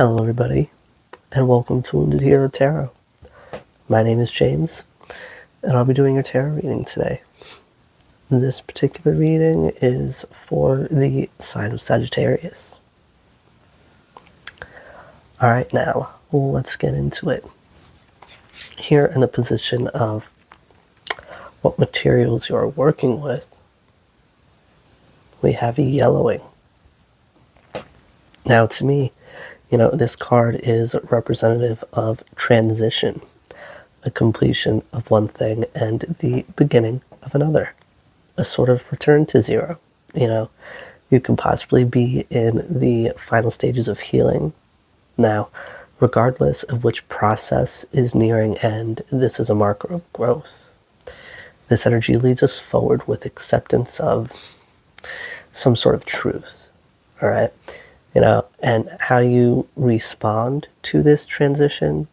Hello everybody, and welcome to Wounded Hero Tarot. My name is James, and I'll be doing your tarot reading today. This particular reading is for the sign of Sagittarius. Alright, now, let's get into it. Here in the position of what materials you are working with, we have yellowing. Now, to me, this card is representative of transition, the completion of one thing and the beginning of another, a sort of return to zero. You can possibly be in the final stages of healing. Now, regardless of which process is nearing end, this is a marker of growth. This energy leads us forward with acceptance of some sort of truth, all right? And how you respond to this transition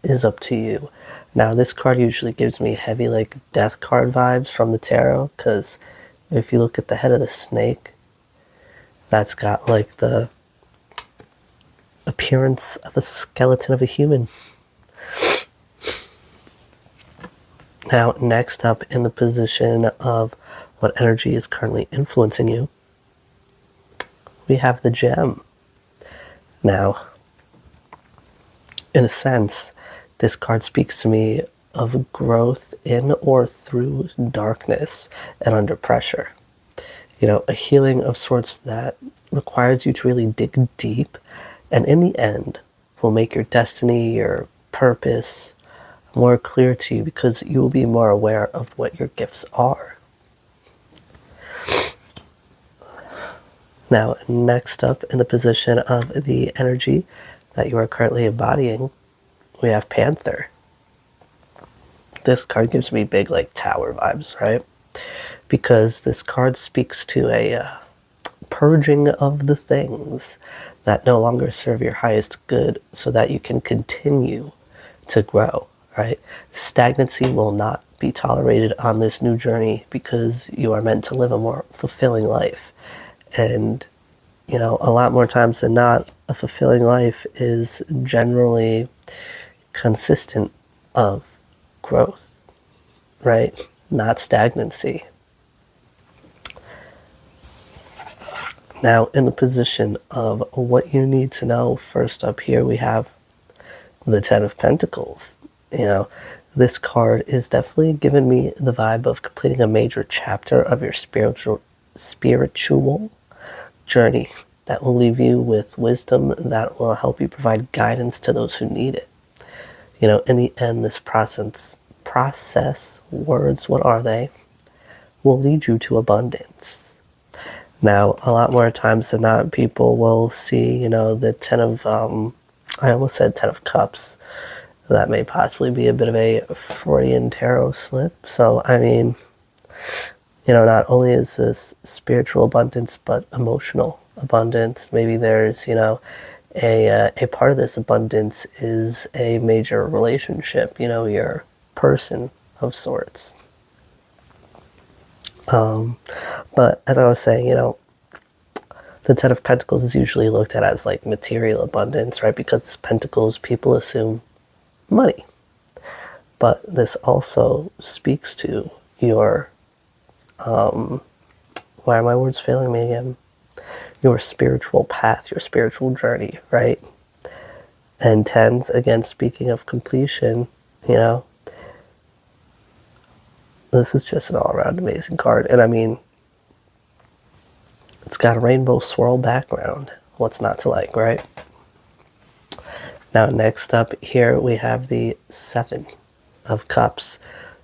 is up to you. Now, this card usually gives me heavy, death card vibes from the tarot, because if you look at the head of the snake, that's got, the appearance of a skeleton of a human. Now, next up in the position of what energy is currently influencing you, we have the gem. Now, in a sense, this card speaks to me of growth in or through darkness and under pressure. A healing of sorts that requires you to really dig deep, and in the end will make your destiny, your purpose more clear to you, because you will be more aware of what your gifts are. Now, next up in the position of the energy that you are currently embodying, we have Panther. This card gives me big, tower vibes, right? Because this card speaks to a purging of the things that no longer serve your highest good, so that you can continue to grow, right? Stagnancy will not be tolerated on this new journey, because you are meant to live a more fulfilling life. And, a lot more times than not, a fulfilling life is generally consistent of growth, right? Not stagnancy. Now, in the position of what you need to know, first up here we have the Ten of Pentacles. This card is definitely giving me the vibe of completing a major chapter of your spiritual journey that will leave you with wisdom that will help you provide guidance to those who need it. In the end, this process, words, what are they, will lead you to abundance. Now, a lot more times than not, people will see, the Ten of, I almost said Ten of Cups. That may possibly be a bit of a Freudian tarot slip. So, not only is this spiritual abundance, but emotional abundance. Maybe there's, a part of this abundance is a major relationship, your person of sorts. But as I was saying, the Ten of Pentacles is usually looked at as material abundance, right? Because it's pentacles, people assume money. But this also speaks to your, why are my words failing me again? Your spiritual path, your spiritual journey, right? And tens, again, speaking of completion, this is just an all-around amazing card. And it's got a rainbow swirl background. What's not to like, right? Now, next up here, we have the Seven of Cups.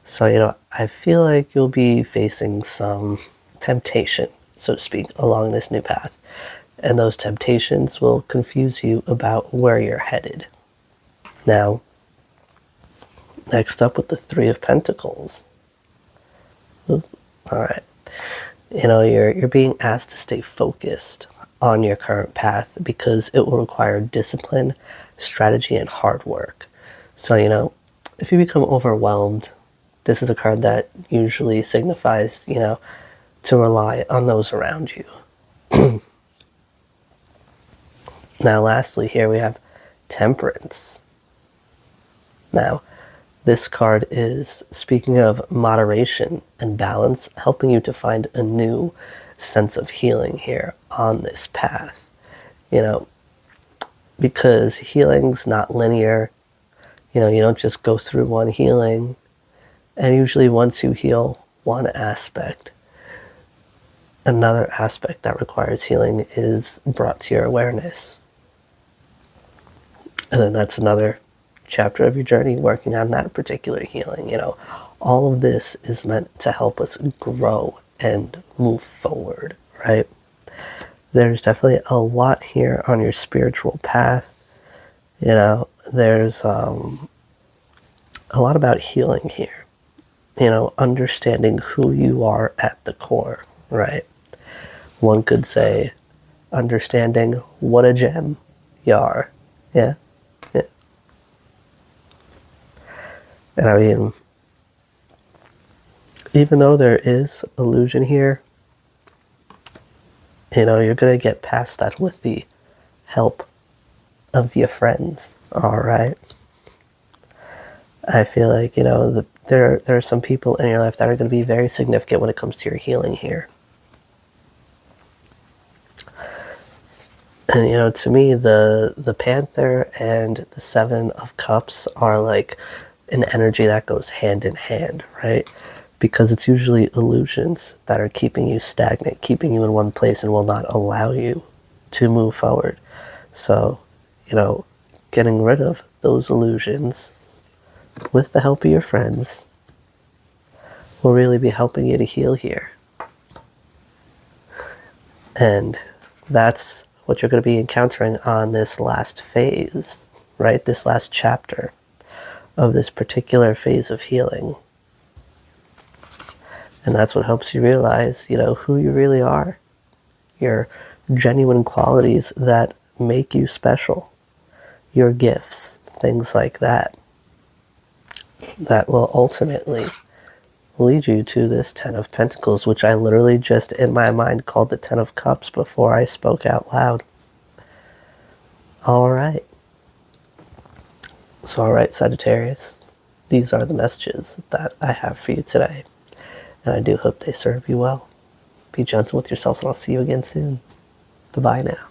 So, I feel like you'll be facing some temptation, so to speak, along this new path. And those temptations will confuse you about where you're headed. Now, next up with the Three of Pentacles. All right. You're being asked to stay focused on your current path, because it will require discipline, strategy, and hard work. So, if you become overwhelmed, this is a card that usually signifies, to rely on those around you. Now, lastly, here we have Temperance. Now, this card is speaking of moderation and balance, helping you to find a new sense of healing here on this path. You know, because healing's not linear. You know, you don't just go through one healing. And usually once you heal one aspect, another aspect that requires healing is brought to your awareness. And then that's another chapter of your journey working on that particular healing. You know, all of this is meant to help us grow and move forward, right? There's definitely a lot here on your spiritual path. You know, there's a lot about healing here. You know, understanding who you are at the core, right? One could say understanding what a gem you are. Yeah. Yeah. And I mean, even though there is illusion here, you know, you're going to get past that with the help of your friends, all right? I feel like, you know, there are some people in your life that are going to be very significant when it comes to your healing here. And, you know, to me, the Panther and the Seven of Cups are like an energy that goes hand in hand, right? Because it's usually illusions that are keeping you stagnant, keeping you in one place and will not allow you to move forward. So, you know, getting rid of those illusions with the help of your friends will really be helping you to heal here. And that's what you're going to be encountering on this last phase, right? This last chapter of this particular phase of healing. And that's what helps you realize, you know, who you really are, your genuine qualities that make you special, your gifts, things like that, that will ultimately lead you to this Ten of Pentacles, which I literally just in my mind called the Ten of Cups before I spoke out loud. All right. So, all right, Sagittarius, these are the messages that I have for you today. And I do hope they serve you well. Be gentle with yourselves, and I'll see you again soon. Bye-bye now.